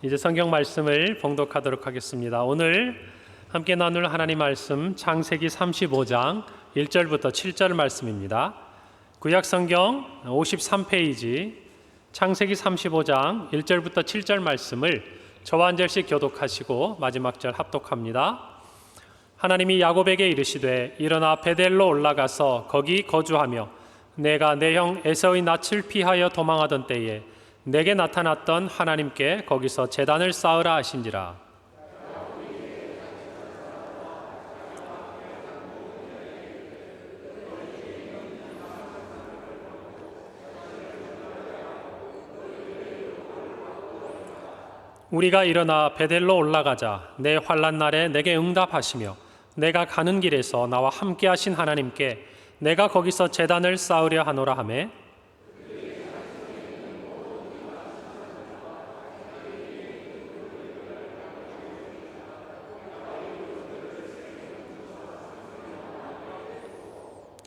이제 성경 말씀을 봉독하도록 하겠습니다. 오늘 함께 나눌 하나님 말씀 창세기 35장 1절부터 7절 말씀입니다. 구약 성경 53페이지 창세기 35장 1절부터 7절 말씀을 저와 한 절씩 교독하시고 마지막 절 합독합니다. 하나님이 야곱에게 이르시되 일어나 베델로 올라가서 거기 거주하며 내가 내 형 에사의 낯을 피하여 도망하던 때에 내게 나타났던 하나님께 거기서 제단을 쌓으라 하신지라. 우리가 일어나 베델로 올라가자 내 환난 날에 내게 응답하시며 내가 가는 길에서 나와 함께 하신 하나님께 내가 거기서 제단을 쌓으려 하노라 하매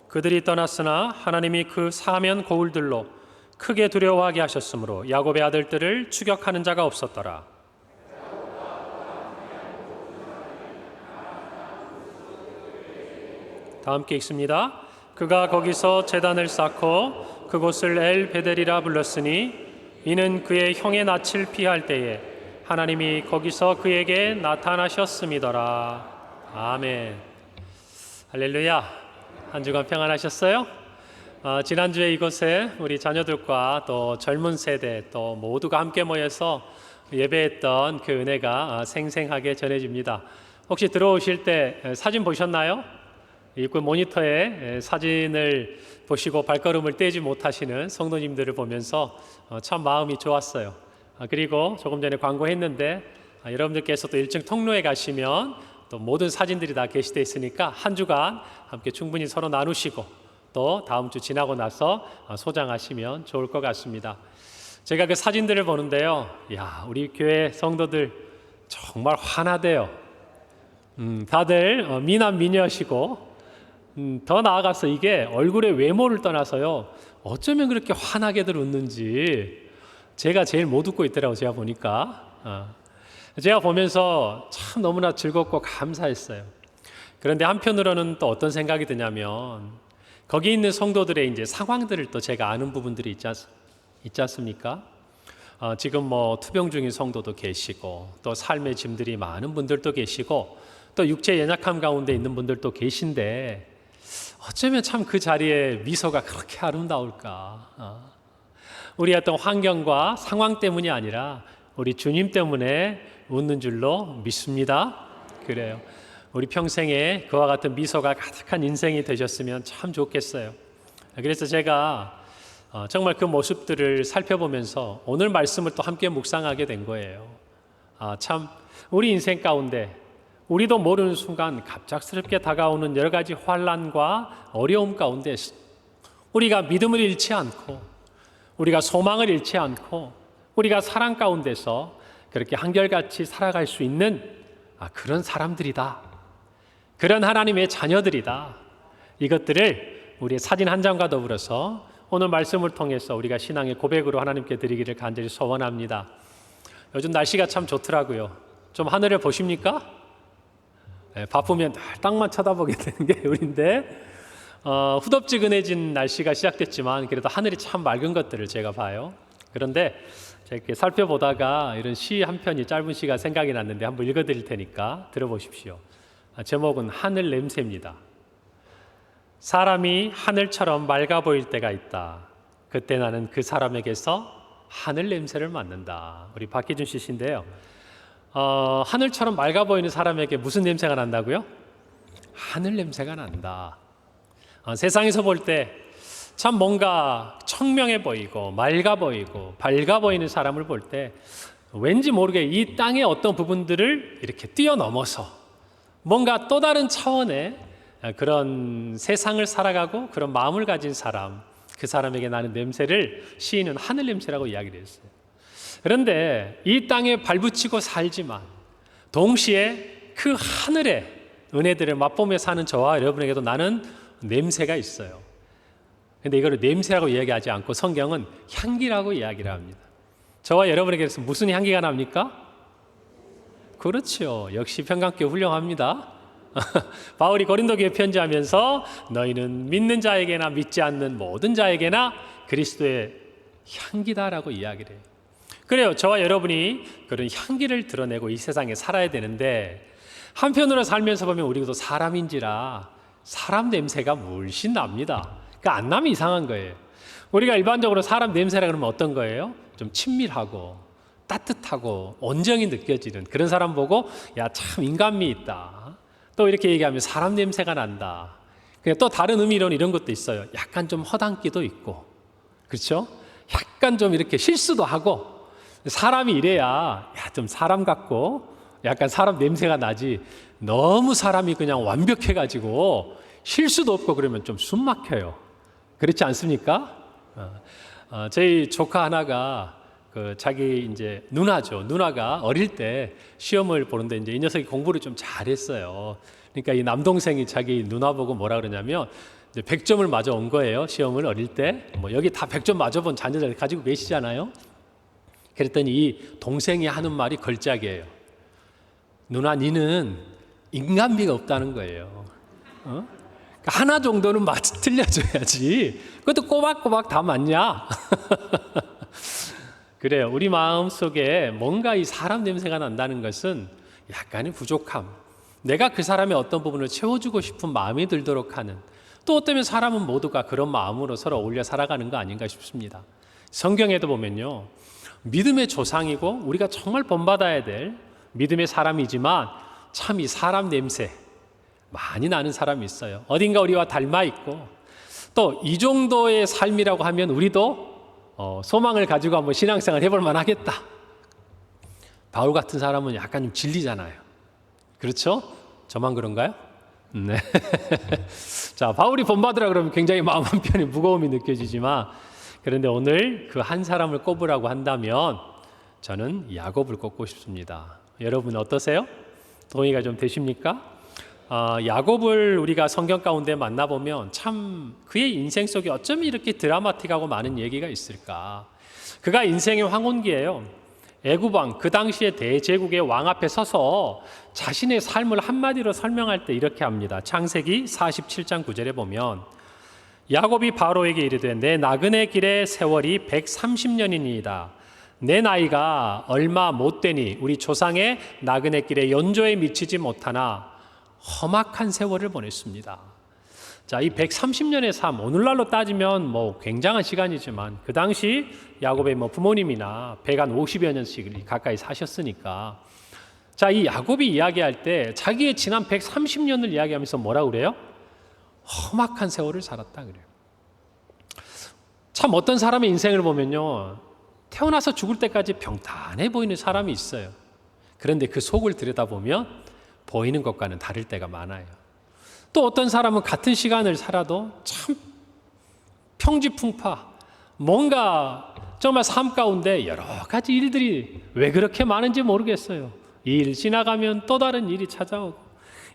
그들이 떠났으나 하나님이 그 사면 고울들로 크게 두려워하게 하셨으므로 야곱의 아들들을 추격하는 자가 없었더라. 다 함께 읽습니다. 그가 거기서 제단을 쌓고 그곳을 엘 베델이라 불렀으니 이는 그의 형의 낯을 피할 때에 하나님이 거기서 그에게 나타나셨음이더라. 아멘. 할렐루야. 한 주간 평안하셨어요? 지난주에 이곳에 우리 자녀들과 또 젊은 세대 또 모두가 함께 모여서 예배했던 그 은혜가 생생하게 전해집니다. 혹시 들어오실 때 사진 보셨나요? 입구 모니터에 사진을 보시고 발걸음을 떼지 못하시는 성도님들을 보면서 참 마음이 좋았어요. 그리고 조금 전에 광고했는데 여러분들께서 또 일정 통로에 가시면 또 모든 사진들이 다 게시되어 있으니까 한 주간 함께 충분히 서로 나누시고 또 다음 주 지나고 나서 소장하시면 좋을 것 같습니다. 제가 그 사진들을 보는데요, 야, 우리 교회 성도들 정말 환하대요. 다들 미남 미녀시고 더 나아가서 이게 얼굴의 외모를 떠나서요, 어쩌면 그렇게 환하게들 웃는지 제가 제일 못 웃고 있더라고요. 제가 보니까 제가 보면서 참 너무나 즐겁고 감사했어요. 그런데 한편으로는 또 어떤 생각이 드냐면 거기 있는 성도들의 이제 상황들을 또 제가 아는 부분들이 있지 않습니까? 지금 뭐 투병 중인 성도도 계시고 또 삶의 짐들이 많은 분들도 계시고 또 육체 연약함 가운데 있는 분들도 계신데 어쩌면 참 그 자리에 미소가 그렇게 아름다울까? 우리 어떤 환경과 상황 때문이 아니라 우리 주님 때문에 웃는 줄로 믿습니다. 그래요. 우리 평생에 그와 같은 미소가 가득한 인생이 되셨으면 참 좋겠어요. 그래서 제가 정말 그 모습들을 살펴보면서 오늘 말씀을 또 함께 묵상하게 된 거예요. 참 우리 인생 가운데 우리도 모르는 순간 갑작스럽게 다가오는 여러 가지 환난과 어려움 가운데 우리가 믿음을 잃지 않고 우리가 소망을 잃지 않고 우리가 사랑 가운데서 그렇게 한결같이 살아갈 수 있는 그런 사람들이다. 그런 하나님의 자녀들이다. 이것들을 우리의 사진 한 장과 더불어서 오늘 말씀을 통해서 우리가 신앙의 고백으로 하나님께 드리기를 간절히 소원합니다. 요즘 날씨가 참 좋더라고요. 좀 하늘을 보십니까? 네, 바쁘면 늘 땅만 쳐다보게 되는 게 우리인데 후덥지근해진 날씨가 시작됐지만 그래도 하늘이 참 맑은 것들을 제가 봐요. 그런데 제가 이렇게 살펴보다가 이런 시 한 편이 짧은 시가 생각이 났는데 한번 읽어드릴 테니까 들어보십시오. 제목은 하늘 냄새입니다. 사람이 하늘처럼 맑아 보일 때가 있다. 그때 나는 그 사람에게서 하늘 냄새를 맡는다. 우리 박기준 씨인데요. 하늘처럼 맑아 보이는 사람에게 무슨 냄새가 난다고요? 하늘 냄새가 난다. 세상에서 볼 때 참 뭔가 청명해 보이고 맑아 보이고 밝아 보이는 사람을 볼 때 왠지 모르게 이 땅의 어떤 부분들을 이렇게 뛰어넘어서 뭔가 또 다른 차원의 그런 세상을 살아가고 그런 마음을 가진 사람, 그 사람에게 나는 냄새를 시인은 하늘 냄새라고 이야기를 했어요. 그런데 이 땅에 발붙이고 살지만 동시에 그 하늘의 은혜들을 맛보며 사는 저와 여러분에게도 나는 냄새가 있어요. 근데 이거를 냄새라고 이야기하지 않고 성경은 향기라고 이야기를 합니다. 저와 여러분에게서 무슨 향기가 납니까? 그렇죠. 역시 평강교회 훌륭합니다. 바울이 고린도 교회 편지하면서 너희는 믿는 자에게나 믿지 않는 모든 자에게나 그리스도의 향기다라고 이야기를 해요. 그래요. 저와 여러분이 그런 향기를 드러내고 이 세상에 살아야 되는데 한편으로 살면서 보면 우리도 사람인지라 사람 냄새가 물씬 납니다. 그러니까 안 나면 이상한 거예요. 우리가 일반적으로 사람 냄새라 그러면 어떤 거예요? 좀 친밀하고 따뜻하고 온정이 느껴지는 그런 사람 보고 야, 참 인간미 있다. 또 이렇게 얘기하면 사람 냄새가 난다. 그냥 또 다른 의미로는 이런 것도 있어요. 약간 좀 허당기도 있고, 그렇죠? 약간 좀 이렇게 실수도 하고 사람이 이래야 야, 좀 사람 같고 약간 사람 냄새가 나지. 너무 사람이 그냥 완벽해가지고 실수도 없고 그러면 좀 숨 막혀요. 그렇지 않습니까? 저희 조카 하나가 자기 이제 누나가 어릴 때 시험을 보는데 이제 이 녀석이 공부를 좀 잘했어요. 그러니까 이 남동생이 자기 누나 보고 뭐라 그러냐면 이제 100점을 맞아 온 거예요. 시험을 어릴 때. 뭐 여기 다 100점 맞아본 자녀들 가지고 계시잖아요. 그랬더니 이 동생이 하는 말이 걸작이에요. 누나, 니는 인간미가 없다는 거예요. 그러니까 하나 정도는 틀려줘야지. 그것도 꼬박꼬박 다 맞냐? 그래요. 우리 마음 속에 뭔가 이 사람 냄새가 난다는 것은 약간의 부족함. 내가 그 사람의 어떤 부분을 채워주고 싶은 마음이 들도록 하는, 또 어쩌면 사람은 모두가 그런 마음으로 서로 어울려 살아가는 거 아닌가 싶습니다. 성경에도 보면요. 믿음의 조상이고 우리가 정말 본받아야 될 믿음의 사람이지만 참 이 사람 냄새 많이 나는 사람이 있어요. 어딘가 우리와 닮아 있고 또 이 정도의 삶이라고 하면 우리도 소망을 가지고 한번 신앙생활 해볼 만하겠다. 바울 같은 사람은 약간 좀 질리잖아요. 그렇죠? 저만 그런가요? 네. 자, 바울이 본받으라 그러면 굉장히 마음 한편에 무거움이 느껴지지만 그런데 오늘 그 한 사람을 꼽으라고 한다면 저는 야곱을 꼽고 싶습니다. 여러분 어떠세요? 동의가 좀 되십니까? 야곱을 우리가 성경 가운데 만나보면 참 그의 인생 속에 어쩜 이렇게 드라마틱하고 많은 얘기가 있을까? 그가 인생의 황혼기예요. 애굽왕, 그 당시의 대제국의 왕 앞에 서서 자신의 삶을 한마디로 설명할 때 이렇게 합니다. 창세기 47장 9절에 보면 야곱이 바로에게 이르되 내 나그네 길의 세월이 130년이니이다. 내 나이가 얼마 못 되니 우리 조상의 나그네 길의 연조에 미치지 못하나 험악한 세월을 보냈습니다. 자, 이 130년의 삶, 오늘날로 따지면 뭐 굉장한 시간이지만 그 당시 야곱의 부모님이나 150여 년씩 가까이 사셨으니까 자, 이 야곱이 이야기할 때 자기의 지난 130년을 이야기하면서 뭐라고 그래요? 험악한 세월을 살았다 그래요. 참 어떤 사람의 인생을 보면요. 태어나서 죽을 때까지 평탄해 보이는 사람이 있어요. 그런데 그 속을 들여다보면 보이는 것과는 다를 때가 많아요. 또 어떤 사람은 같은 시간을 살아도 참 평지풍파, 뭔가 정말 삶 가운데 여러 가지 일들이 왜 그렇게 많은지 모르겠어요. 이 일 지나가면 또 다른 일이 찾아오고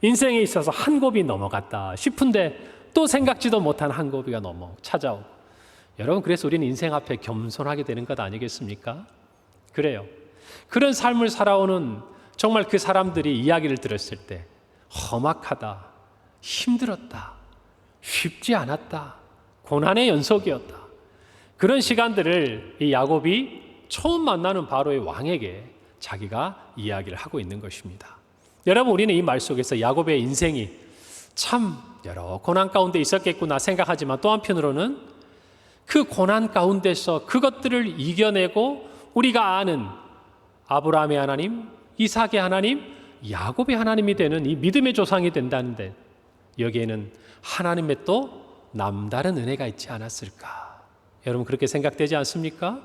인생에 있어서 한 곱이 넘어갔다 싶은데 또 생각지도 못한 한 곱이가 찾아오고 여러분 그래서 우리는 인생 앞에 겸손하게 되는 것 아니겠습니까? 그래요. 그런 삶을 살아오는 정말 그 사람들이 이야기를 들었을 때 험악하다, 힘들었다, 쉽지 않았다, 고난의 연속이었다. 그런 시간들을 이 야곱이 처음 만나는 바로의 왕에게 자기가 이야기를 하고 있는 것입니다. 여러분 우리는 이 말 속에서 야곱의 인생이 참 여러 고난 가운데 있었겠구나 생각하지만 또 한편으로는 그 고난 가운데서 그것들을 이겨내고 우리가 아는 아브라함의 하나님, 이삭의 하나님, 야곱의 하나님이 되는 이 믿음의 조상이 된다는데 여기에는 하나님의 또 남다른 은혜가 있지 않았을까? 여러분 그렇게 생각되지 않습니까?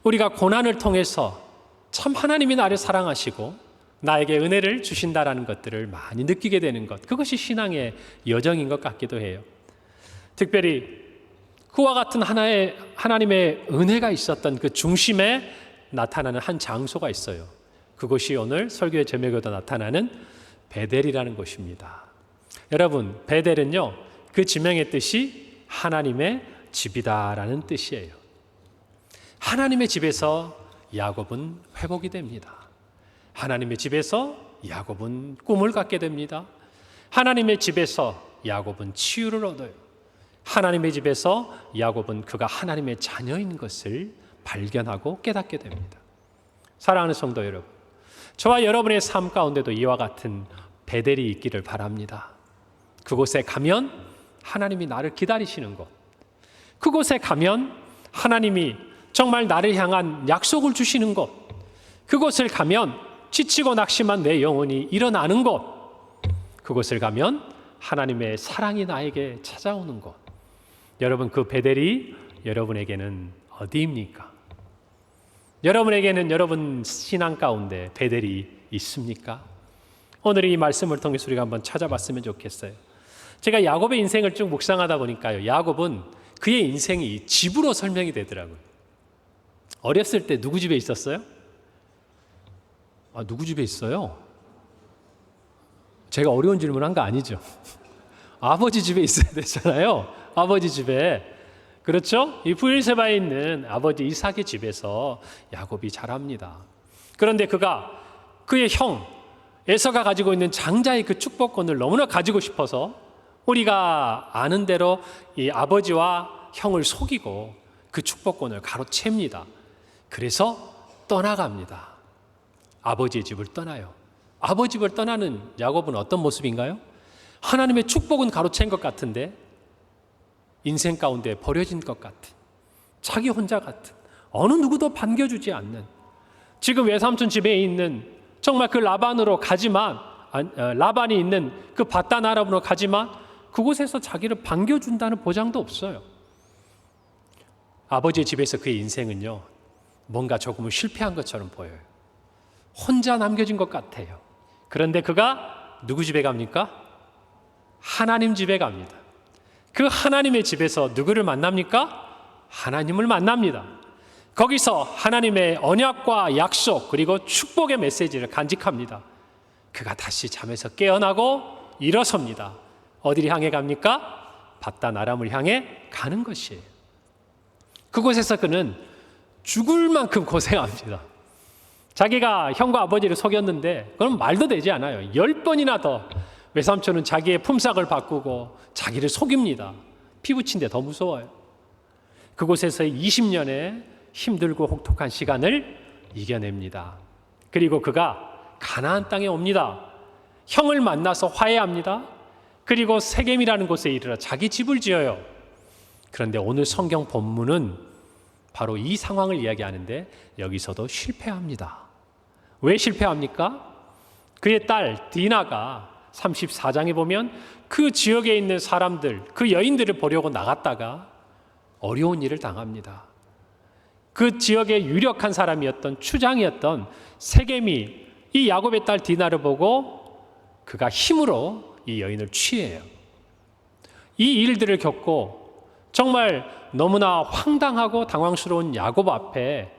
우리가 고난을 통해서 참 하나님이 나를 사랑하시고 나에게 은혜를 주신다라는 것들을 많이 느끼게 되는 것, 그것이 신앙의 여정인 것 같기도 해요. 특별히 그와 같은 하나님의 은혜가 있었던 그 중심에 나타나는 한 장소가 있어요. 그것이 오늘 설교의 제목에도 나타나는 베델이라는 곳입니다. 여러분, 베델은요, 그 지명의 뜻이 하나님의 집이다라는 뜻이에요. 하나님의 집에서 야곱은 회복이 됩니다. 하나님의 집에서 야곱은 꿈을 갖게 됩니다. 하나님의 집에서 야곱은 치유를 얻어요. 하나님의 집에서 야곱은 그가 하나님의 자녀인 것을 발견하고 깨닫게 됩니다. 사랑하는 성도 여러분, 저와 여러분의 삶 가운데도 이와 같은 베델이 있기를 바랍니다. 그곳에 가면 하나님이 나를 기다리시는 곳, 그곳에 가면 하나님이 정말 나를 향한 약속을 주시는 곳, 그곳을 가면 지치고 낙심한 내 영혼이 일어나는 곳, 그곳을 가면 하나님의 사랑이 나에게 찾아오는 곳. 여러분, 그 베델이 여러분에게는 어디입니까? 여러분에게는 여러분 신앙 가운데 베델이 있습니까? 오늘 이 말씀을 통해서 우리가 한번 찾아봤으면 좋겠어요. 제가 야곱의 인생을 쭉 묵상하다 보니까요, 야곱은 그의 인생이 집으로 설명이 되더라고요. 어렸을 때 누구 집에 있었어요? 누구 집에 있어요? 제가 어려운 질문한 거 아니죠? 아버지 집에 있어야 되잖아요. 아버지 집에. 그렇죠? 이 브엘세바에 있는 아버지 이삭의 집에서 야곱이 자랍니다. 그런데 그의 형 에서가 가지고 있는 장자의 그 축복권을 너무나 가지고 싶어서 우리가 아는 대로 이 아버지와 형을 속이고 그 축복권을 가로챕니다. 그래서 떠나갑니다. 아버지의 집을 떠나요. 아버지 집을 떠나는 야곱은 어떤 모습인가요? 하나님의 축복은 가로챈 것 같은데 인생 가운데 버려진 것 같은, 자기 혼자 같은, 어느 누구도 반겨주지 않는, 지금 외삼촌 집에 있는 정말 그 라반으로 가지만, 라반이 있는 그 밧단 아람으로 가지만 그곳에서 자기를 반겨준다는 보장도 없어요. 아버지의 집에서 그의 인생은요, 뭔가 조금은 실패한 것처럼 보여요. 혼자 남겨진 것 같아요. 그런데 그가 누구 집에 갑니까? 하나님 집에 갑니다. 그 하나님의 집에서 누구를 만납니까? 하나님을 만납니다. 거기서 하나님의 언약과 약속 그리고 축복의 메시지를 간직합니다. 그가 다시 잠에서 깨어나고 일어섭니다. 어디를 향해 갑니까? 밧단 아람을 향해 가는 것이에요. 그곳에서 그는 죽을 만큼 고생합니다. 자기가 형과 아버지를 속였는데 그건 말도 되지 않아요. 10번이나 더 외삼촌은 자기의 품삯을 바꾸고 자기를 속입니다. 피 붙인데 더 무서워요. 그곳에서 20년의 힘들고 혹독한 시간을 이겨냅니다. 그리고 그가 가나안 땅에 옵니다. 형을 만나서 화해합니다. 그리고 세겜이라는 곳에 이르러 자기 집을 지어요. 그런데 오늘 성경 본문은 바로 이 상황을 이야기하는데 여기서도 실패합니다. 왜 실패합니까? 그의 딸 디나가 34장에 보면 그 지역에 있는 사람들, 그 여인들을 보려고 나갔다가 어려운 일을 당합니다. 그 지역의 유력한 사람이었던 추장이었던 세겜이 이 야곱의 딸 디나를 보고 그가 힘으로 이 여인을 취해요. 이 일들을 겪고 정말 너무나 황당하고 당황스러운 야곱 앞에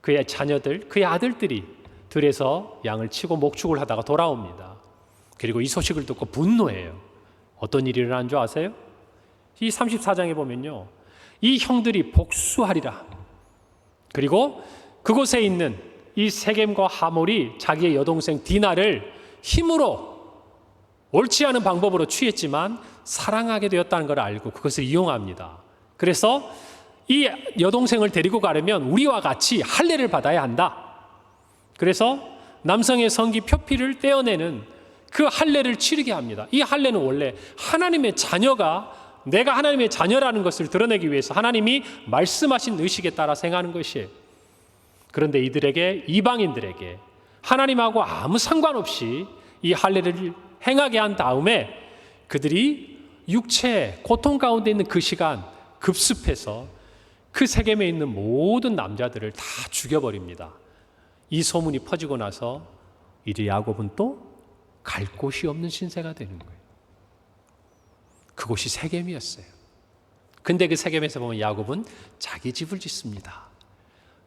그의 자녀들, 그의 아들들이 들에서 양을 치고 목축을 하다가 돌아옵니다. 그리고 이 소식을 듣고 분노해요. 어떤 일이 일어난 줄 아세요? 이 34장에 보면요, 이 형들이 복수하리라. 그리고 그곳에 있는 이 세겜과 하몰이 자기의 여동생 디나를 힘으로 옳지 않은 방법으로 취했지만 사랑하게 되었다는 걸 알고 그것을 이용합니다. 그래서 이 여동생을 데리고 가려면 우리와 같이 할례를 받아야 한다. 그래서 남성의 성기 표피를 떼어내는 그 할례를 치르게 합니다. 이 할례는 원래 하나님의 자녀가 내가 하나님의 자녀라는 것을 드러내기 위해서 하나님이 말씀하신 의식에 따라 행하는 것이에요. 그런데 이들에게, 이방인들에게 하나님하고 아무 상관없이 이 할례를 행하게 한 다음에 그들이 육체의 고통 가운데 있는 그 시간 급습해서 그 세겜에 있는 모든 남자들을 다 죽여버립니다. 이 소문이 퍼지고 나서 이제 야곱은 또 갈 곳이 없는 신세가 되는 거예요. 그곳이 세겜이었어요. 근데 그 세겜에서 보면 야곱은 자기 집을 짓습니다.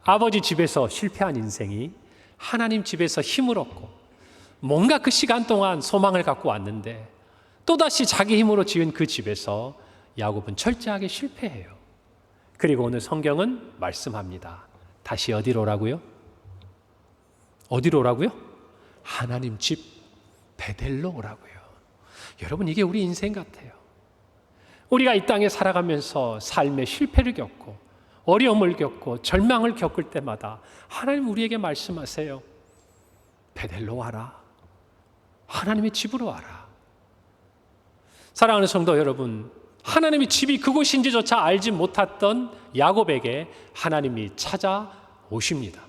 아버지 집에서 실패한 인생이 하나님 집에서 힘을 얻고 뭔가 그 시간 동안 소망을 갖고 왔는데 또다시 자기 힘으로 지은 그 집에서 야곱은 철저하게 실패해요. 그리고 오늘 성경은 말씀합니다. 다시 어디로 오라고요? 어디로 오라고요? 하나님 집 베델로 오라고요. 여러분, 이게 우리 인생 같아요. 우리가 이 땅에 살아가면서 삶의 실패를 겪고 어려움을 겪고 절망을 겪을 때마다 하나님 우리에게 말씀하세요. 베델로 와라. 하나님의 집으로 와라. 사랑하는 성도 여러분, 하나님의 집이 그곳인지조차 알지 못했던 야곱에게 하나님이 찾아오십니다.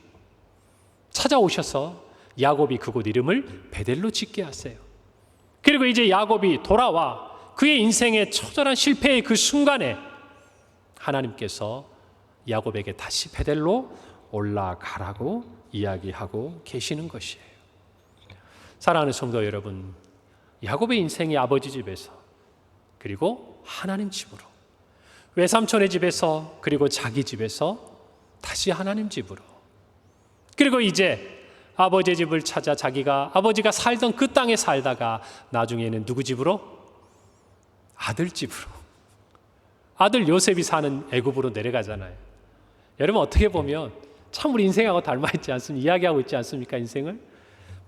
찾아오셔서 야곱이 그곳 이름을 베델로 짓게 하세요. 그리고 이제 야곱이 돌아와 그의 인생의 처절한 실패의 그 순간에 하나님께서 야곱에게 다시 베델로 올라가라고 이야기하고 계시는 것이에요. 사랑하는 성도 여러분, 야곱의 인생이 아버지 집에서 그리고 하나님 집으로, 외삼촌의 집에서 그리고 자기 집에서 다시 하나님 집으로, 그리고 이제 아버지의 집을 찾아 아버지가 살던 그 땅에 살다가 나중에는 누구 집으로? 아들 집으로, 아들 요셉이 사는 애굽으로 내려가잖아요. 여러분, 어떻게 보면 참 우리 인생하고 닮아 있지 않습니까? 이야기하고 있지 않습니까? 인생을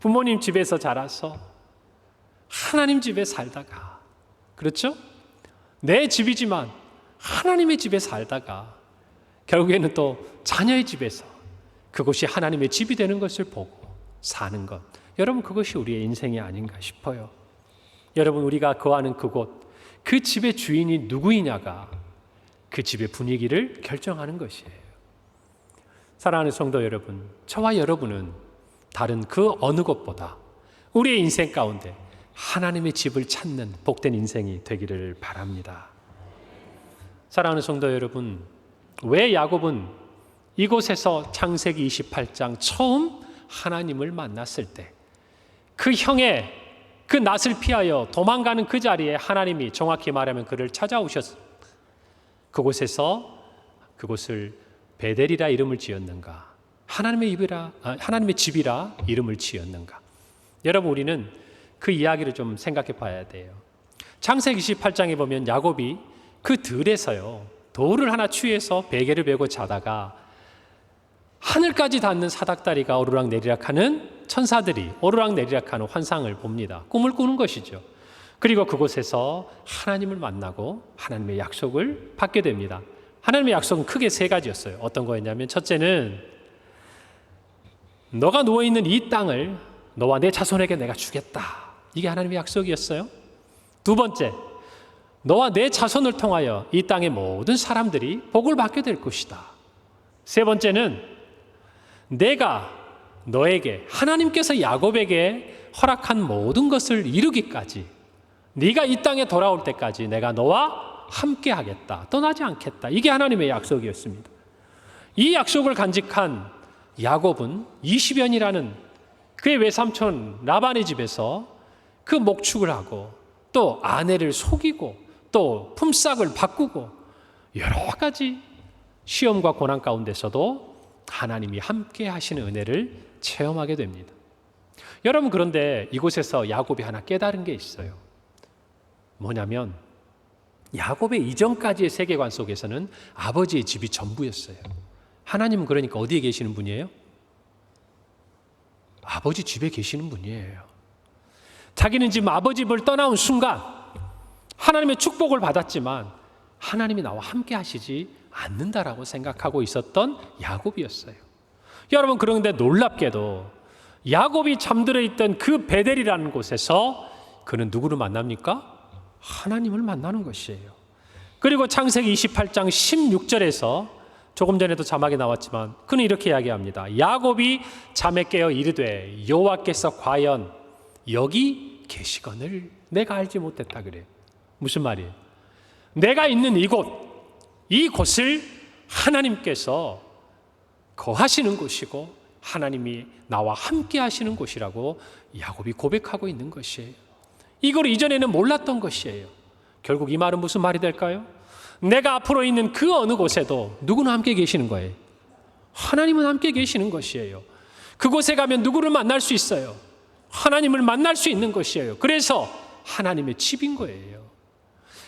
부모님 집에서 자라서 하나님 집에 살다가, 그렇죠? 내 집이지만 하나님의 집에 살다가 결국에는 또 자녀의 집에서 그곳이 하나님의 집이 되는 것을 보고 사는 것, 여러분, 그것이 우리의 인생이 아닌가 싶어요. 여러분, 우리가 거하는 그곳, 그 집의 주인이 누구이냐가 그 집의 분위기를 결정하는 것이에요. 사랑하는 성도 여러분, 저와 여러분은 다른 그 어느 곳보다 우리의 인생 가운데 하나님의 집을 찾는 복된 인생이 되기를 바랍니다. 사랑하는 성도 여러분, 왜 야곱은 이곳에서 창세기 28장 처음 하나님을 만났을 때 그 형의 그 낯을 피하여 도망가는 그 자리에 하나님이, 정확히 말하면 그를 찾아오셨습니다. 그곳을 베델이라 이름을 지었는가, 하나님의 집이라 이름을 지었는가. 여러분, 우리는 그 이야기를 좀 생각해 봐야 돼요. 창세기 28장에 보면 야곱이 그 들에서요, 돌을 하나 취해서 베개를 베고 자다가 하늘까지 닿는 사닥다리가 오르락내리락하는 천사들이 오르락내리락하는 환상을 봅니다. 꿈을 꾸는 것이죠. 그리고 그곳에서 하나님을 만나고 하나님의 약속을 받게 됩니다. 하나님의 약속은 크게 세 가지였어요. 어떤 거였냐면, 첫째는 너가 누워있는 이 땅을 너와 내 자손에게 내가 주겠다. 이게 하나님의 약속이었어요. 두 번째, 너와 내 자손을 통하여 이 땅의 모든 사람들이 복을 받게 될 것이다. 세 번째는 내가 너에게, 하나님께서 야곱에게 허락한 모든 것을 이루기까지, 네가 이 땅에 돌아올 때까지 내가 너와 함께 하겠다. 떠나지 않겠다. 이게 하나님의 약속이었습니다. 이 약속을 간직한 야곱은 20년이라는 그의 외삼촌 라반의 집에서 그 목축을 하고 또 아내를 속이고 또 품삯을 바꾸고 여러 가지 시험과 고난 가운데서도 하나님이 함께 하시는 은혜를 체험하게 됩니다. 여러분, 그런데 이곳에서 야곱이 하나 깨달은 게 있어요. 뭐냐면, 야곱의 이전까지의 세계관 속에서는 아버지의 집이 전부였어요. 하나님은 그러니까 어디에 계시는 분이에요? 아버지 집에 계시는 분이에요. 자기는 지금 아버지 집을 떠나온 순간 하나님의 축복을 받았지만 하나님이 나와 함께 하시지 않는다라고 생각하고 있었던 야곱이었어요. 여러분, 그런데 놀랍게도 야곱이 잠들어 있던 그 베델이라는 곳에서 그는 누구를 만납니까? 하나님을 만나는 것이에요. 그리고 창세기 28장 16절에서 조금 전에도 자막에 나왔지만 그는 이렇게 이야기합니다. 야곱이 잠에 깨어 이르되 여호와께서 과연 여기 계시거늘 내가 알지 못했다 그래요. 무슨 말이에요? 내가 있는 이곳을 하나님께서 거하시는 곳이고 하나님이 나와 함께 하시는 곳이라고 야곱이 고백하고 있는 것이에요. 이걸 이전에는 몰랐던 것이에요. 결국 이 말은 무슨 말이 될까요? 내가 앞으로 있는 그 어느 곳에도 누구는 함께 계시는 거예요. 하나님은 함께 계시는 것이에요. 그곳에 가면 누구를 만날 수 있어요. 하나님을 만날 수 있는 것이에요. 그래서 하나님의 집인 거예요.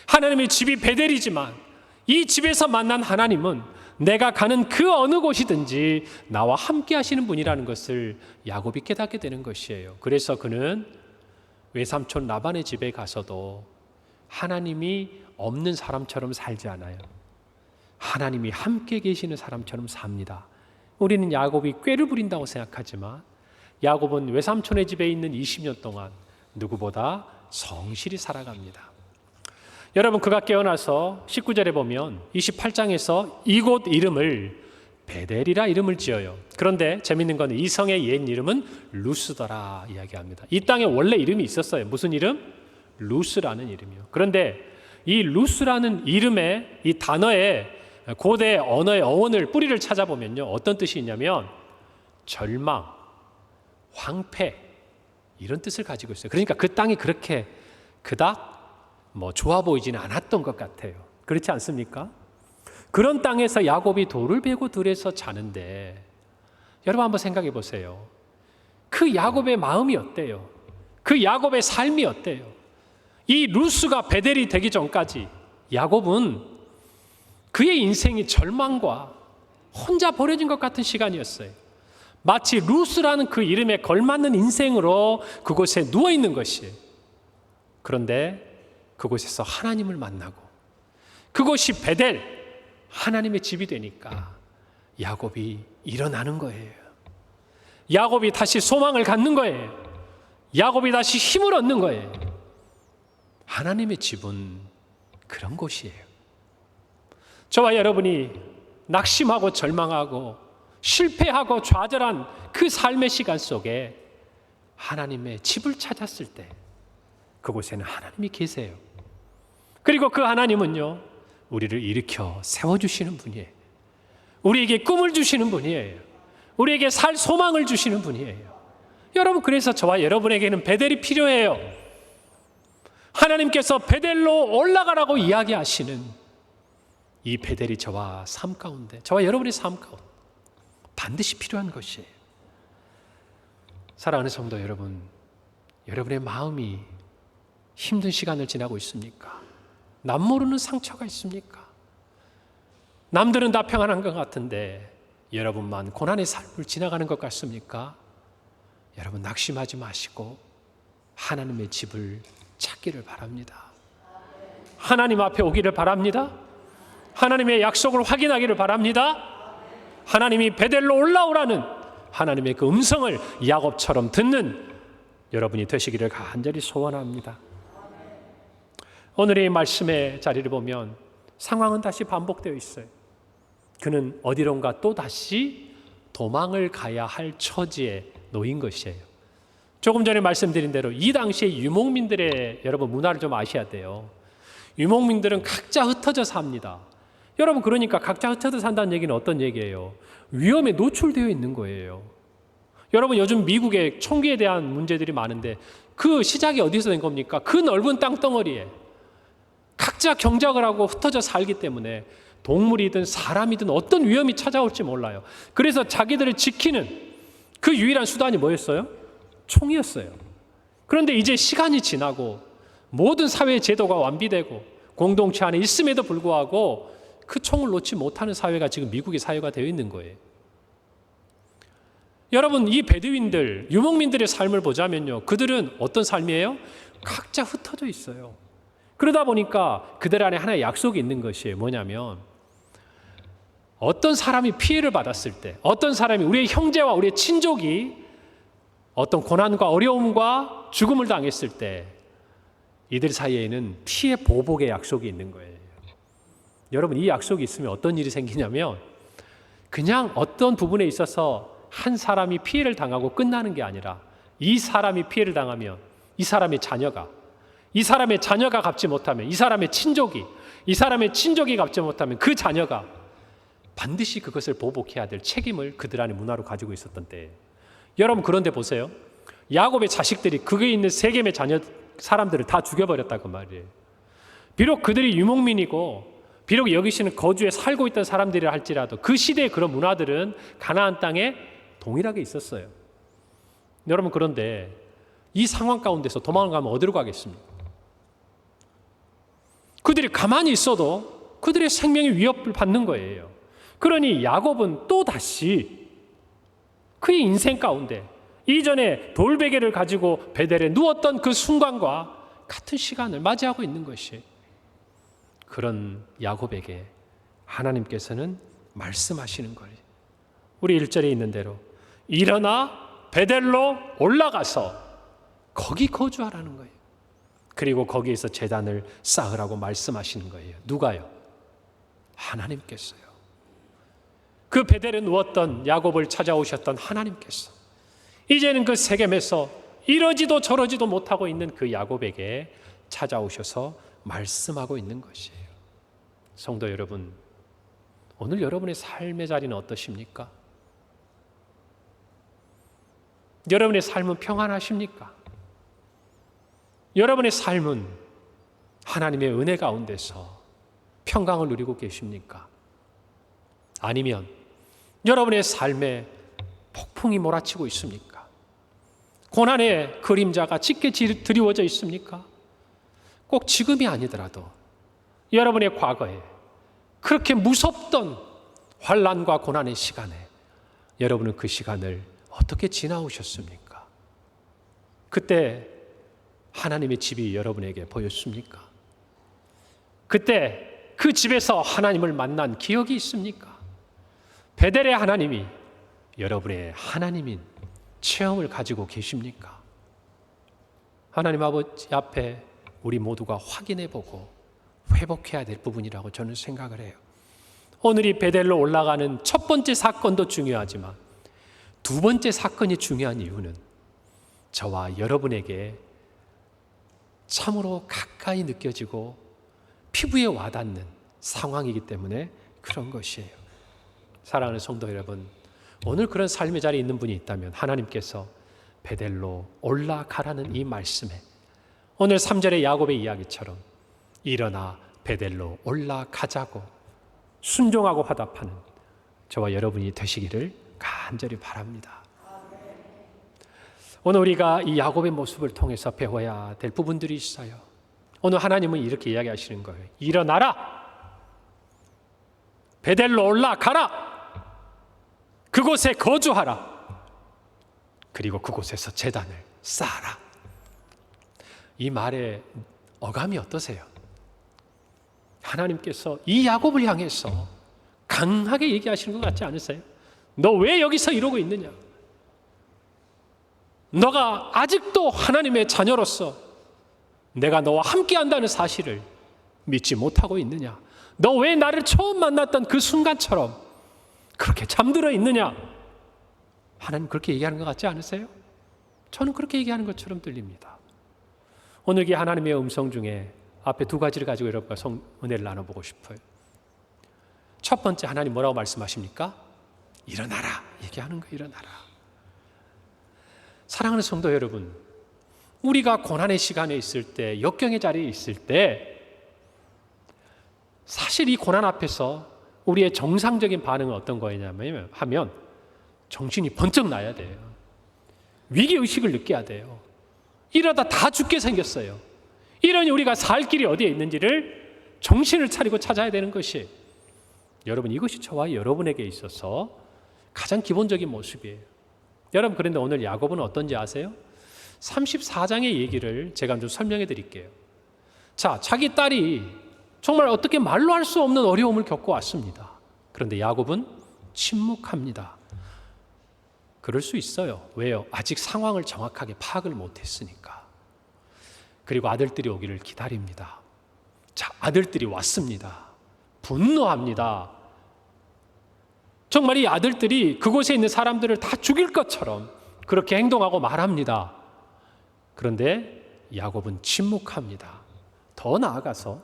하나님의 집이 베델이지만 이 집에서 만난 하나님은 내가 가는 그 어느 곳이든지 나와 함께 하시는 분이라는 것을 야곱이 깨닫게 되는 것이에요. 그래서 그는 외삼촌 라반의 집에 가서도 하나님이 없는 사람처럼 살지 않아요. 하나님이 함께 계시는 사람처럼 삽니다. 우리는 야곱이 꾀를 부린다고 생각하지만 야곱은 외삼촌의 집에 있는 20년 동안 누구보다 성실히 살아갑니다. 여러분, 그가 깨어나서 19절에 보면 28장에서 이곳 이름을 베델이라 이름을 지어요. 그런데 재밌는 건 이 성의 옛 이름은 루스더라 이야기합니다. 이 땅에 원래 이름이 있었어요. 무슨 이름? 루스라는 이름이요. 그런데 이 루스라는 이름의 이 단어의 고대 언어의 어원을 뿌리를 찾아보면요, 어떤 뜻이 있냐면 절망, 황폐 이런 뜻을 가지고 있어요. 그러니까 그 땅이 그렇게 그닥 좋아 보이지는 않았던 것 같아요. 그렇지 않습니까? 그런 땅에서 야곱이 돌을 베고 들에서 자는데 여러분 한번 생각해 보세요. 그 야곱의 마음이 어때요? 그 야곱의 삶이 어때요? 이 루스가 베델이 되기 전까지 야곱은 그의 인생이 절망과 혼자 버려진 것 같은 시간이었어요. 마치 루스라는 그 이름에 걸맞는 인생으로 그곳에 누워있는 것이에요. 그런데 그곳에서 하나님을 만나고 그곳이 베델, 하나님의 집이 되니까 야곱이 일어나는 거예요. 야곱이 다시 소망을 갖는 거예요. 야곱이 다시 힘을 얻는 거예요. 하나님의 집은 그런 곳이에요. 저와 여러분이 낙심하고 절망하고 실패하고 좌절한 그 삶의 시간 속에 하나님의 집을 찾았을 때 그곳에는 하나님이 계세요. 그리고 그 하나님은요, 우리를 일으켜 세워주시는 분이에요. 우리에게 꿈을 주시는 분이에요. 우리에게 살 소망을 주시는 분이에요. 여러분, 그래서 저와 여러분에게는 베델이 필요해요. 하나님께서 베델로 올라가라고 이야기하시는 이 베델이 저와 삶 가운데, 저와 여러분의 삶 가운데 반드시 필요한 것이에요. 사랑하는 성도 여러분, 여러분의 마음이 힘든 시간을 지나고 있습니까? 남 모르는 상처가 있습니까? 남들은 다 평안한 것 같은데 여러분만 고난의 삶을 지나가는 것 같습니까? 여러분, 낙심하지 마시고 하나님의 집을 찾기를 바랍니다. 하나님 앞에 오기를 바랍니다. 하나님의 약속을 확인하기를 바랍니다. 하나님이 베델로 올라오라는 하나님의 그 음성을 야곱처럼 듣는 여러분이 되시기를 간절히 소원합니다. 오늘의 말씀의 자리를 보면 상황은 다시 반복되어 있어요. 그는 어디론가 또 다시 도망을 가야 할 처지에 놓인 것이에요. 조금 전에 말씀드린 대로 이 당시에 유목민들의 여러분 문화를 좀 아셔야 돼요. 유목민들은 각자 흩어져 삽니다. 여러분, 그러니까 각자 흩어져 산다는 얘기는 어떤 얘기예요? 위험에 노출되어 있는 거예요. 여러분, 요즘 미국의 총기에 대한 문제들이 많은데 그 시작이 어디서 된 겁니까? 그 넓은 땅덩어리에 각자 경작을 하고 흩어져 살기 때문에 동물이든 사람이든 어떤 위험이 찾아올지 몰라요. 그래서 자기들을 지키는 그 유일한 수단이 뭐였어요? 총이었어요. 그런데 이제 시간이 지나고 모든 사회의 제도가 완비되고 공동체 안에 있음에도 불구하고 그 총을 놓지 못하는 사회가 지금 미국의 사회가 되어 있는 거예요. 여러분, 이 베두인들, 유목민들의 삶을 보자면요, 그들은 어떤 삶이에요? 각자 흩어져 있어요. 그러다 보니까 그들 안에 하나의 약속이 있는 것이에요. 뭐냐면 어떤 사람이 피해를 받았을 때, 어떤 사람이 우리의 형제와 우리의 친족이 어떤 고난과 어려움과 죽음을 당했을 때 이들 사이에는 피해 보복의 약속이 있는 거예요. 여러분, 이 약속이 있으면 어떤 일이 생기냐면 그냥 어떤 부분에 있어서 한 사람이 피해를 당하고 끝나는 게 아니라 이 사람이 피해를 당하면 이 사람의 자녀가 갚지 못하면 이 사람의 친족이 갚지 못하면 그 자녀가 반드시 그것을 보복해야 될 책임을 그들 안에 문화로 가지고 있었던 때예요. 여러분, 그런데 보세요. 야곱의 자식들이 그게 있는 세겜의 사람들을 다 죽여버렸다고 말이에요. 비록 그들이 유목민이고 비록 여기시는 거주에 살고 있던 사람들이라 할지라도 그 시대의 그런 문화들은 가나안 땅에 동일하게 있었어요. 여러분, 그런데 이 상황 가운데서 도망을 가면 어디로 가겠습니까? 그들이 가만히 있어도 그들의 생명이 위협을 받는 거예요. 그러니 야곱은 또다시 그의 인생 가운데 이전에 돌베개를 가지고 베델에 누웠던 그 순간과 같은 시간을 맞이하고 있는 것이, 그런 야곱에게 하나님께서는 말씀하시는 거예요. 우리 1절에 있는 대로 일어나 베델로 올라가서 거기 거주하라는 거예요. 그리고 거기에서 제단을 쌓으라고 말씀하시는 거예요. 누가요? 하나님께서요. 그 베델에 누웠던 야곱을 찾아오셨던 하나님께서 이제는 그 세겜에서 이러지도 저러지도 못하고 있는 그 야곱에게 찾아오셔서 말씀하고 있는 것이에요. 성도 여러분, 오늘 여러분의 삶의 자리는 어떠십니까? 여러분의 삶은 평안하십니까? 여러분의 삶은 하나님의 은혜 가운데서 평강을 누리고 계십니까? 아니면 여러분의 삶에 폭풍이 몰아치고 있습니까? 고난의 그림자가 짙게 드리워져 있습니까? 꼭 지금이 아니더라도 여러분의 과거에 그렇게 무섭던 환난과 고난의 시간에 여러분은 그 시간을 어떻게 지나오셨습니까? 그때 하나님의 집이 여러분에게 보였습니까? 그때 그 집에서 하나님을 만난 기억이 있습니까? 베델의 하나님이 여러분의 하나님인 체험을 가지고 계십니까? 하나님 아버지 앞에 우리 모두가 확인해보고 회복해야 될 부분이라고 저는 생각을 해요. 오늘 이 베델로 올라가는 첫 번째 사건도 중요하지만 두 번째 사건이 중요한 이유는 저와 여러분에게 참으로 가까이 느껴지고 피부에 와닿는 상황이기 때문에 그런 것이에요. 사랑하는 성도 여러분, 오늘 그런 삶의 자리에 있는 분이 있다면 하나님께서 베델로 올라가라는 이 말씀에 오늘 3절의 야곱의 이야기처럼 일어나 베델로 올라가자고 순종하고 화답하는 저와 여러분이 되시기를 간절히 바랍니다. 오늘 우리가 이 야곱의 모습을 통해서 배워야 될 부분들이 있어요. 오늘 하나님은 이렇게 이야기하시는 거예요. 일어나라! 베델로 올라가라! 그곳에 거주하라! 그리고 그곳에서 제단을 쌓아라. 이 말의 어감이 어떠세요? 하나님께서 이 야곱을 향해서 강하게 얘기하시는 것 같지 않으세요? 너 왜 여기서 이러고 있느냐? 너가 아직도 하나님의 자녀로서 내가 너와 함께 한다는 사실을 믿지 못하고 있느냐? 너 왜 나를 처음 만났던 그 순간처럼 그렇게 잠들어 있느냐? 하나님 그렇게 얘기하는 것 같지 않으세요? 저는 그렇게 얘기하는 것처럼 들립니다. 오늘 이 하나님의 음성 중에 앞에 두 가지를 가지고 여러분과 은혜를 나눠보고 싶어요. 첫 번째, 하나님 뭐라고 말씀하십니까? 일어나라 얘기하는 거예요. 일어나라. 사랑하는 성도 여러분, 우리가 고난의 시간에 있을 때, 역경의 자리에 있을 때 사실 이 고난 앞에서 우리의 정상적인 반응은 어떤 거냐면 하면 정신이 번쩍 나야 돼요. 위기의식을 느껴야 돼요. 이러다 다 죽게 생겼어요. 이러니 우리가 살 길이 어디에 있는지를 정신을 차리고 찾아야 되는 것이, 여러분 이것이 저와 여러분에게 있어서 가장 기본적인 모습이에요. 여러분 그런데 오늘 야곱은 어떤지 아세요? 34장의 얘기를 제가 좀 설명해 드릴게요. 자, 자기 딸이 정말 어떻게 말로 할 수 없는 어려움을 겪고 왔습니다. 그런데 야곱은 침묵합니다. 그럴 수 있어요. 왜요? 아직 상황을 정확하게 파악을 못했으니까. 그리고 아들들이 오기를 기다립니다. 자, 아들들이 왔습니다. 분노합니다. 정말 이 아들들이 그곳에 있는 사람들을 다 죽일 것처럼 그렇게 행동하고 말합니다. 그런데 야곱은 침묵합니다. 더 나아가서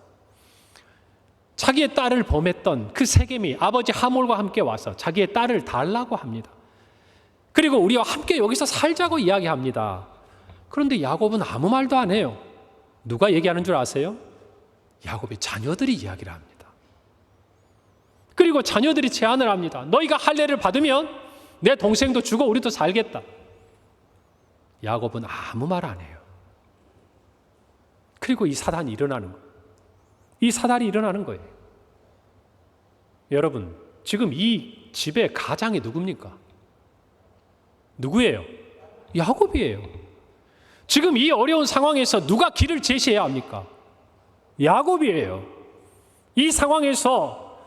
자기의 딸을 범했던 그 세겜이 아버지 하몰과 함께 와서 자기의 딸을 달라고 합니다. 그리고 우리와 함께 여기서 살자고 이야기합니다. 그런데 야곱은 아무 말도 안 해요. 누가 얘기하는 줄 아세요? 야곱의 자녀들이 이야기를 합니다. 그리고 자녀들이 제안을 합니다. 너희가 할례를 받으면 내 동생도 죽어 우리도 살겠다. 야곱은 아무 말 안 해요. 그리고 이 사단이 일어나는 거예요. 이 사단이 일어나는 거예요. 여러분, 지금 이 집의 가장이 누굽니까? 누구예요? 야곱이에요. 지금 이 어려운 상황에서 누가 길을 제시해야 합니까? 야곱이에요. 이 상황에서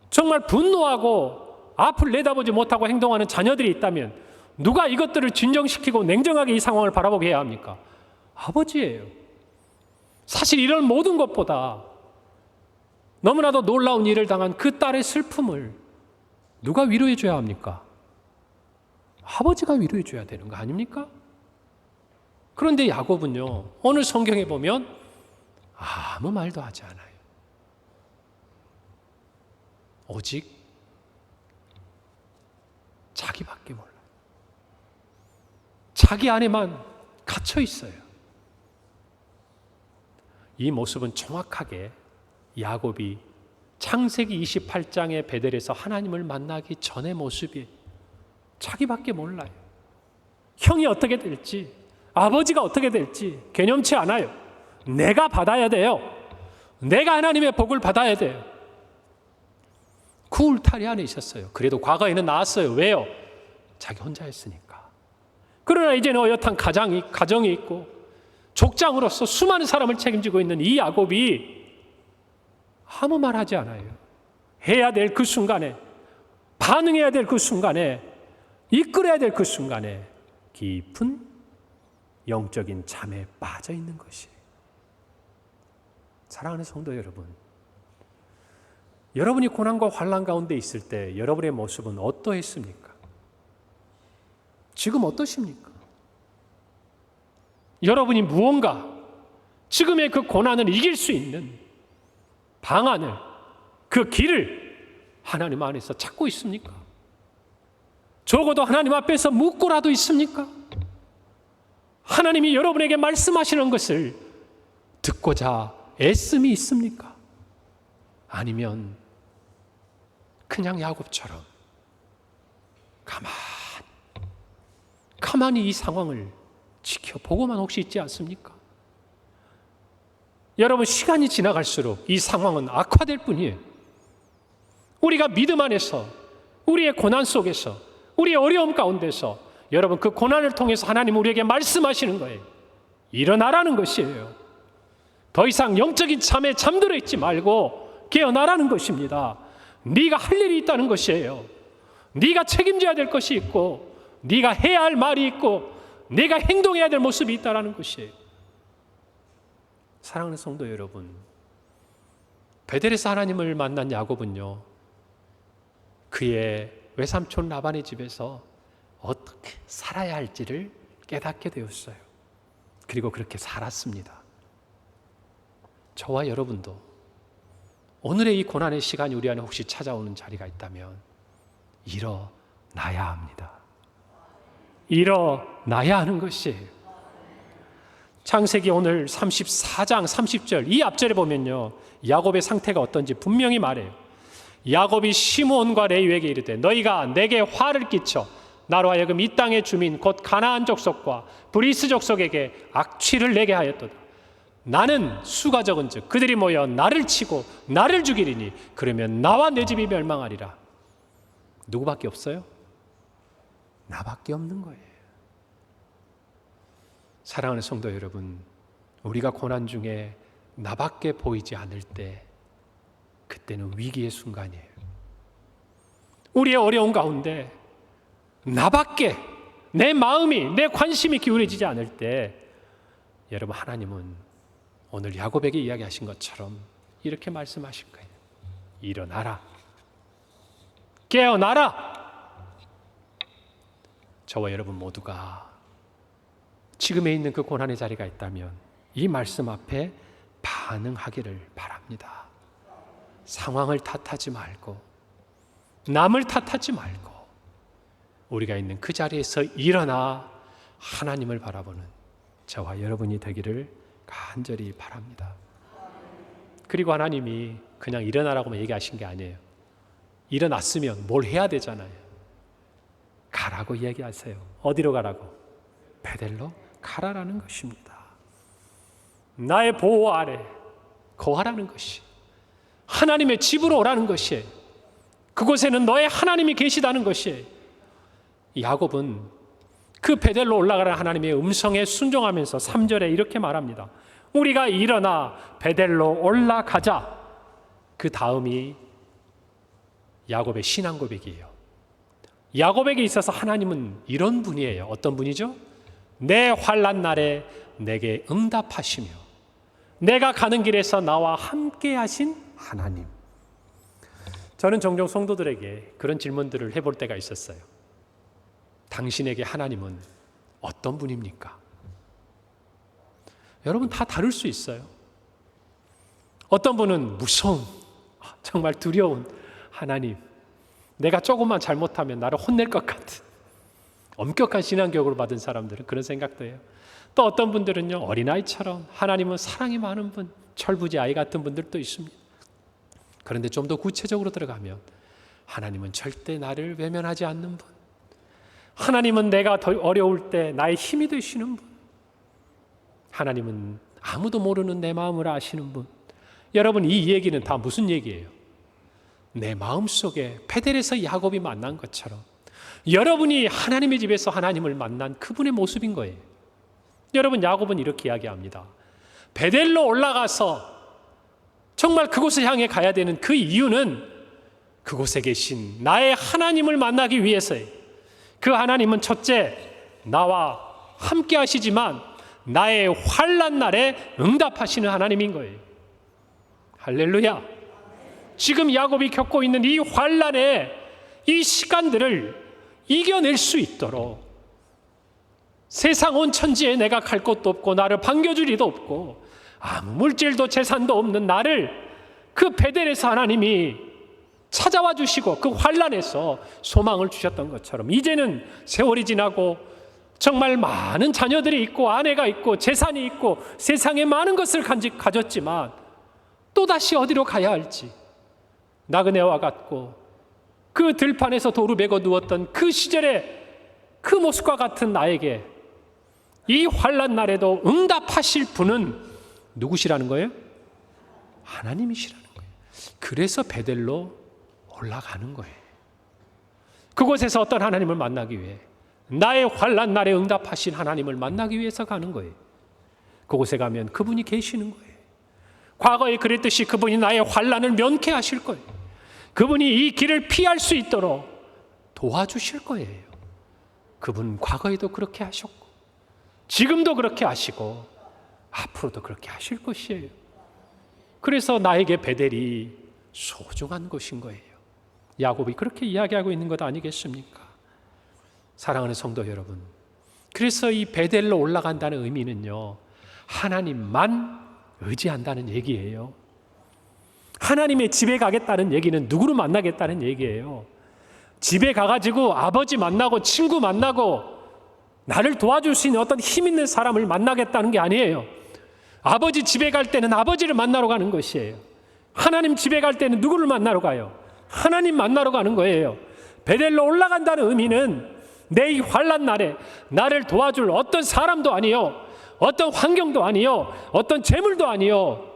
정말 분노하고 앞을 내다보지 못하고 행동하는 자녀들이 있다면 누가 이것들을 진정시키고 냉정하게 이 상황을 바라보게 해야 합니까? 아버지예요. 사실 이런 모든 것보다 너무나도 놀라운 일을 당한 그 딸의 슬픔을 누가 위로해 줘야 합니까? 아버지가 위로해 줘야 되는 거 아닙니까? 그런데 야곱은요, 오늘 성경에 보면 아무 말도 하지 않아요. 오직 자기밖에 몰라요. 자기 안에만 갇혀 있어요. 이 모습은 정확하게 야곱이 창세기 28장의 베델에서 하나님을 만나기 전의 모습이 자기밖에 몰라요. 형이 어떻게 될지, 아버지가 어떻게 될지 개념치 않아요. 내가 받아야 돼요. 내가 하나님의 복을 받아야 돼요. 그 울타리 안에 있었어요. 그래도 과거에는 나았어요. 왜요? 자기 혼자 했으니까. 그러나 이제는 어엿한 가정이 있고 족장으로서 수많은 사람을 책임지고 있는 이 야곱이 아무 말 하지 않아요. 해야 될 그 순간에, 반응해야 될 그 순간에, 이끌어야 될 그 순간에 깊은 영적인 잠에 빠져 있는 것이. 사랑하는 성도 여러분, 여러분이 고난과 환난 가운데 있을 때 여러분의 모습은 어떠했습니까? 지금 어떠십니까? 여러분이 무언가 지금의 그 고난을 이길 수 있는 방안을, 그 길을 하나님 안에서 찾고 있습니까? 적어도 하나님 앞에서 묻고라도 있습니까? 하나님이 여러분에게 말씀하시는 것을 듣고자 애씀이 있습니까? 아니면 그냥 야곱처럼 가만히 이 상황을 지켜보고만 혹시 있지 않습니까? 여러분, 시간이 지나갈수록 이 상황은 악화될 뿐이에요. 우리가 믿음 안에서, 우리의 고난 속에서, 우리의 어려움 가운데서 여러분, 그 고난을 통해서 하나님 우리에게 말씀하시는 거예요. 일어나라는 것이에요. 더 이상 영적인 잠에 잠들어 있지 말고 깨어나라는 것입니다. 네가 할 일이 있다는 것이에요. 네가 책임져야 될 것이 있고, 네가 해야 할 말이 있고, 네가 행동해야 될 모습이 있다는 것이에요. 사랑하는 성도 여러분, 베델에서 하나님을 만난 야곱은요, 그의 외삼촌 라반의 집에서 어떻게 살아야 할지를 깨닫게 되었어요. 그리고 그렇게 살았습니다. 저와 여러분도 오늘의 이 고난의 시간이 우리 안에 혹시 찾아오는 자리가 있다면 일어나야 합니다. 일어나야 하는 것이에요. 창세기 오늘 34장 30절 이 앞절에 보면요, 야곱의 상태가 어떤지 분명히 말해요. 야곱이 시므온과 레위에게 이르되 너희가 내게 화를 끼쳐 나로 하여금 이 땅의 주민 곧 가나안 족속과 브리스 족속에게 악취를 내게 하였도다. 나는 수가 적은즉 그들이 모여 나를 치고 나를 죽이리니 그러면 나와 내 집이 멸망하리라. 누구밖에 없어요? 나밖에 없는 거예요. 사랑하는 성도 여러분, 우리가 고난 중에 나밖에 보이지 않을 때, 그때는 위기의 순간이에요. 우리의 어려운 가운데 나밖에, 내 마음이, 내 관심이 기울어지지 않을 때, 여러분, 하나님은 오늘 야곱에게 이야기하신 것처럼 이렇게 말씀하실 거예요. 일어나라. 깨어나라. 저와 여러분 모두가 지금에 있는 그 고난의 자리가 있다면 이 말씀 앞에 반응하기를 바랍니다. 상황을 탓하지 말고, 남을 탓하지 말고, 우리가 있는 그 자리에서 일어나 하나님을 바라보는 저와 여러분이 되기를 간절히 바랍니다. 그리고 하나님이 그냥 일어나라고만 얘기하신 게 아니에요. 일어났으면 뭘 해야 되잖아요. 가라고 얘기하세요. 어디로 가라고? 베델로 가라라는 것입니다. 나의 보호 아래 거하라는 것이, 하나님의 집으로 오라는 것이에요. 그곳에는 너의 하나님이 계시다는 것이에요. 야곱은 그 베델로 올라가는 하나님의 음성에 순종하면서 3절에 이렇게 말합니다. 우리가 일어나 베델로 올라가자. 그 다음이 야곱의 신앙 고백이에요. 야곱에게 있어서 하나님은 이런 분이에요. 어떤 분이죠? 내 환난 날에 내게 응답하시며 내가 가는 길에서 나와 함께 하신 하나님. 저는 종종 성도들에게 그런 질문들을 해볼 때가 있었어요. 당신에게 하나님은 어떤 분입니까? 여러분 다 다를 수 있어요. 어떤 분은 무서운, 정말 두려운 하나님, 내가 조금만 잘못하면 나를 혼낼 것 같은 엄격한 신앙교육을 받은 사람들은 그런 생각도 해요. 또 어떤 분들은요, 어린아이처럼 하나님은 사랑이 많은 분, 철부지 아이 같은 분들도 있습니다. 그런데 좀 더 구체적으로 들어가면 하나님은 절대 나를 외면하지 않는 분, 하나님은 내가 더 어려울 때 나의 힘이 되시는 분, 하나님은 아무도 모르는 내 마음을 아시는 분. 여러분, 이 얘기는 다 무슨 얘기예요? 내 마음속에 베델에서 야곱이 만난 것처럼 여러분이 하나님의 집에서 하나님을 만난 그분의 모습인 거예요. 여러분, 야곱은 이렇게 이야기합니다. 베델로 올라가서 정말 그곳을 향해 가야 되는 그 이유는 그곳에 계신 나의 하나님을 만나기 위해서예요. 그 하나님은 첫째, 나와 함께 하시지만 나의 환난 날에 응답하시는 하나님인 거예요. 할렐루야. 지금 야곱이 겪고 있는 이 환난의 이 시간들을 이겨낼 수 있도록 세상 온 천지에 내가 갈 곳도 없고 나를 반겨줄 이도 없고 아무 물질도 재산도 없는 나를 그 베델에서 하나님이 찾아와 주시고 그 환난에서 소망을 주셨던 것처럼 이제는 세월이 지나고 정말 많은 자녀들이 있고 아내가 있고 재산이 있고 세상에 많은 것을 가졌지만 또다시 어디로 가야 할지 나그네와 같고 그 들판에서 도루 베고 누웠던 그 시절의 그 모습과 같은 나에게 이 환난 날에도 응답하실 분은 누구시라는 거예요? 하나님이시라는 거예요. 그래서 베델로 올라가는 거예요. 그곳에서 어떤 하나님을 만나기 위해 나의 환난 날에 응답하신 하나님을 만나기 위해서 가는 거예요. 그곳에 가면 그분이 계시는 거예요. 과거에 그랬듯이 그분이 나의 환난을 면케하실 거예요. 그분이 이 길을 피할 수 있도록 도와주실 거예요. 그분 과거에도 그렇게 하셨고 지금도 그렇게 하시고 앞으로도 그렇게 하실 것이에요. 그래서 나에게 베델이 소중한 것인 거예요. 야곱이 그렇게 이야기하고 있는 것 아니겠습니까? 사랑하는 성도 여러분, 그래서 이 베델로 올라간다는 의미는요, 하나님만 의지한다는 얘기예요. 하나님의 집에 가겠다는 얘기는 누구를 만나겠다는 얘기예요. 집에 가가지고 아버지 만나고 친구 만나고 나를 도와줄 수 있는 어떤 힘 있는 사람을 만나겠다는 게 아니에요. 아버지 집에 갈 때는 아버지를 만나러 가는 것이에요. 하나님 집에 갈 때는 누구를 만나러 가요? 하나님 만나러 가는 거예요. 베델로 올라간다는 의미는 내 이 환난 날에 나를 도와줄 어떤 사람도 아니요, 어떤 환경도 아니요, 어떤 재물도 아니요,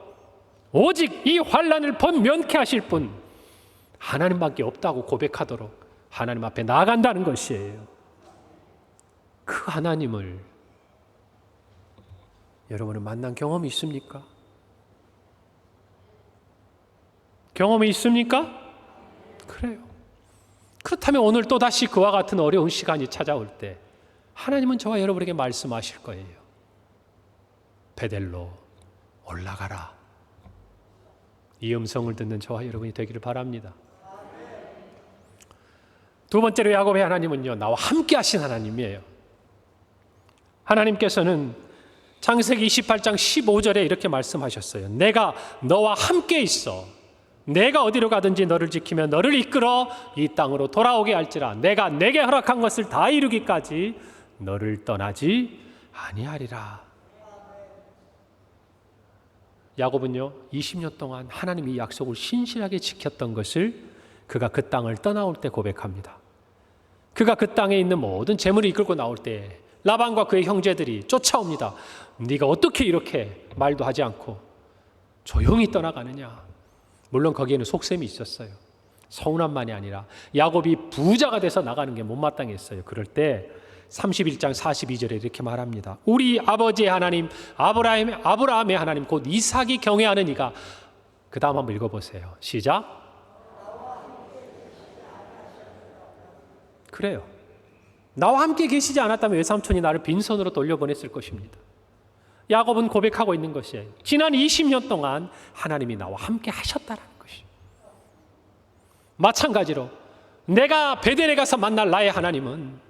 오직 이 환난을 면케 하실 분 하나님밖에 없다고 고백하도록 하나님 앞에 나아간다는 것이에요. 그 하나님을 여러분은 만난 경험이 있습니까? 경험이 있습니까? 그래요. 그렇다면 오늘 또다시 그와 같은 어려운 시간이 찾아올 때 하나님은 저와 여러분에게 말씀하실 거예요. 베델로 올라가라. 이 음성을 듣는 저와 여러분이 되기를 바랍니다. 두 번째로 야곱의 하나님은요, 나와 함께 하신 하나님이에요. 하나님께서는 창세기 28장 15절에 이렇게 말씀하셨어요. 내가 너와 함께 있어. 내가 어디로 가든지 너를 지키며 너를 이끌어 이 땅으로 돌아오게 할지라. 내가 내게 허락한 것을 다 이루기까지 너를 떠나지 아니하리라. 야곱은요, 20년 동안 하나님이 약속을 신실하게 지켰던 것을 그가 그 땅을 떠나올 때 고백합니다. 그가 그 땅에 있는 모든 재물을 이끌고 나올 때 라반과 그의 형제들이 쫓아옵니다. 네가 어떻게 이렇게 말도 하지 않고 조용히 떠나가느냐. 물론 거기에는 속셈이 있었어요. 서운함만이 아니라 야곱이 부자가 돼서 나가는 게 못마땅했어요. 그럴 때 31장 42절에 이렇게 말합니다. 우리 아버지의 하나님 아브라함의 하나님 곧 이삭이 경외하는 이가, 그 다음 한번 읽어보세요. 시작. 그래요. 나와 함께 계시지 않았다면 외삼촌이 나를 빈손으로 돌려보냈을 것입니다. 야곱은 고백하고 있는 것이에요. 지난 20년 동안 하나님이 나와 함께 하셨다는 것이. 마찬가지로 내가 베델에 가서 만날 나의 하나님은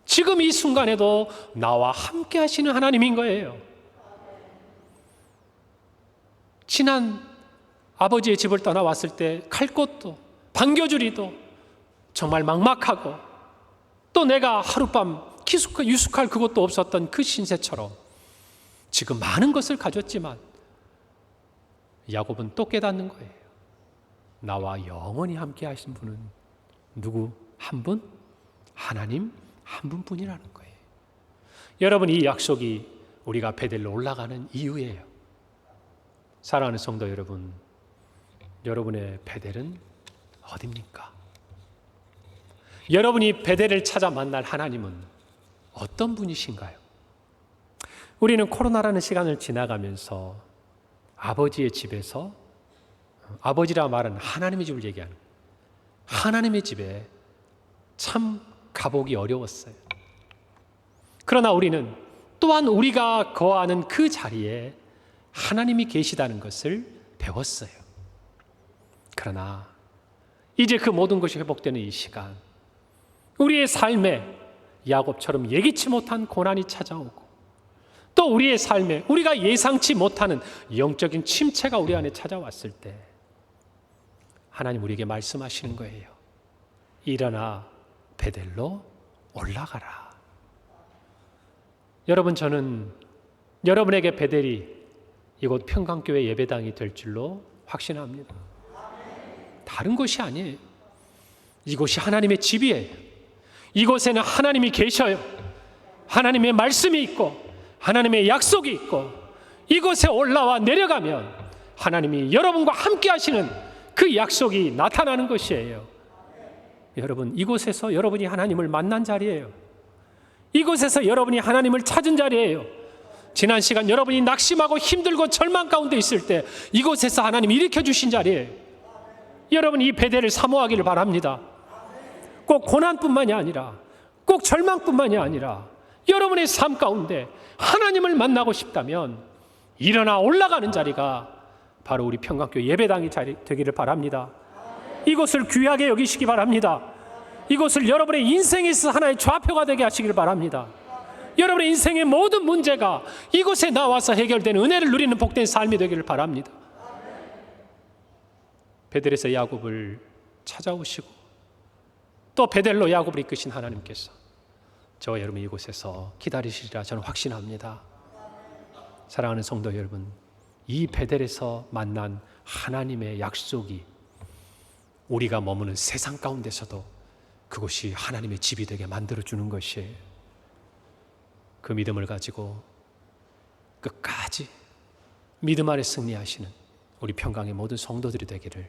지금 이 순간에도 나와 함께 하시는 하나님인 거예요. 지난 아버지의 집을 떠나왔을 때 갈 곳도 반겨주리도 정말 막막하고, 또 내가 하룻밤 유숙할 그것도 없었던 그 신세처럼 지금 많은 것을 가졌지만 야곱은 또 깨닫는 거예요. 나와 영원히 함께 하신 분은 누구 한 분? 하나님 한 분뿐이라는 거예요. 여러분, 이 약속이 우리가 베델로 올라가는 이유예요. 사랑하는 성도 여러분, 여러분의 베델은 어디입니까? 여러분이 베델을 찾아 만날 하나님은 어떤 분이신가요? 우리는 코로나라는 시간을 지나가면서 아버지의 집에서, 아버지라 말은 하나님의 집을 얘기하는, 하나님의 집에 참 가보기 어려웠어요. 그러나 우리는 또한 우리가 거하는 그 자리에 하나님이 계시다는 것을 배웠어요. 그러나 이제 그 모든 것이 회복되는 이 시간, 우리의 삶에 야곱처럼 예기치 못한 고난이 찾아오고, 또 우리의 삶에 우리가 예상치 못하는 영적인 침체가 우리 안에 찾아왔을 때 하나님 우리에게 말씀하시는 거예요. 일어나 베델로 올라가라. 여러분, 저는 여러분에게 베델이 이곳 평강교회 예배당이 될 줄로 확신합니다. 다른 곳이 아니에요. 이곳이 하나님의 집이에요. 이곳에는 하나님이 계셔요. 하나님의 말씀이 있고 하나님의 약속이 있고, 이곳에 올라와 내려가면 하나님이 여러분과 함께 하시는 그 약속이 나타나는 것이에요. 여러분, 이곳에서 여러분이 하나님을 만난 자리예요. 이곳에서 여러분이 하나님을 찾은 자리예요. 지난 시간 여러분이 낙심하고 힘들고 절망 가운데 있을 때 이곳에서 하나님이 일으켜 주신 자리예요. 여러분, 이 베델을 사모하기를 바랍니다. 꼭 고난뿐만이 아니라, 꼭 절망뿐만이 아니라 여러분의 삶 가운데 하나님을 만나고 싶다면 일어나 올라가는 자리가 바로 우리 평강교회 예배당이 되기를 바랍니다. 이곳을 귀하게 여기시기 바랍니다. 이곳을 여러분의 인생에서 하나의 좌표가 되게 하시길 바랍니다. 여러분의 인생의 모든 문제가 이곳에 나와서 해결되는 은혜를 누리는 복된 삶이 되기를 바랍니다. 베델에서 야곱을 찾아오시고 또 베델로 야곱을 이끄신 하나님께서 저와 여러분 이곳에서 기다리시리라 저는 확신합니다. 사랑하는 성도 여러분, 이 베델에서 만난 하나님의 약속이 우리가 머무는 세상 가운데서도 그곳이 하나님의 집이 되게 만들어주는 것이에요. 그 믿음을 가지고 끝까지 믿음 안에 승리하시는 우리 평강의 모든 성도들이 되기를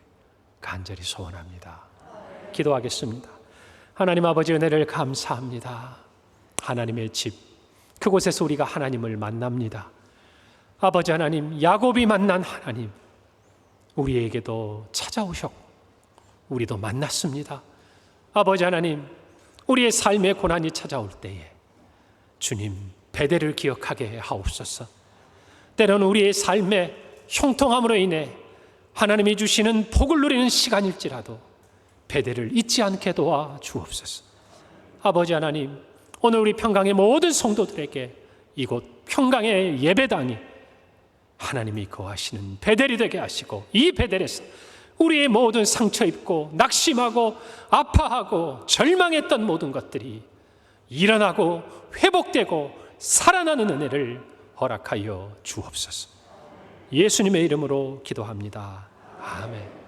간절히 소원합니다. 기도하겠습니다. 하나님 아버지, 은혜를 감사합니다. 하나님의 집, 그곳에서 우리가 하나님을 만납니다. 아버지 하나님, 야곱이 만난 하나님 우리에게도 찾아오셨고 우리도 만났습니다. 아버지 하나님, 우리의 삶의 고난이 찾아올 때에 주님 베델을 기억하게 하옵소서. 때로는 우리의 삶의 형통함으로 인해 하나님이 주시는 복을 누리는 시간일지라도 베델을 잊지 않게 도와 주옵소서. 아버지 하나님, 오늘 우리 평강의 모든 성도들에게 이곳 평강의 예배당이 하나님이 거하시는 베델이 되게 하시고, 이 베델에서 우리의 모든 상처 입고 낙심하고 아파하고 절망했던 모든 것들이 일어나고 회복되고 살아나는 은혜를 허락하여 주옵소서. 예수님의 이름으로 기도합니다. 아멘.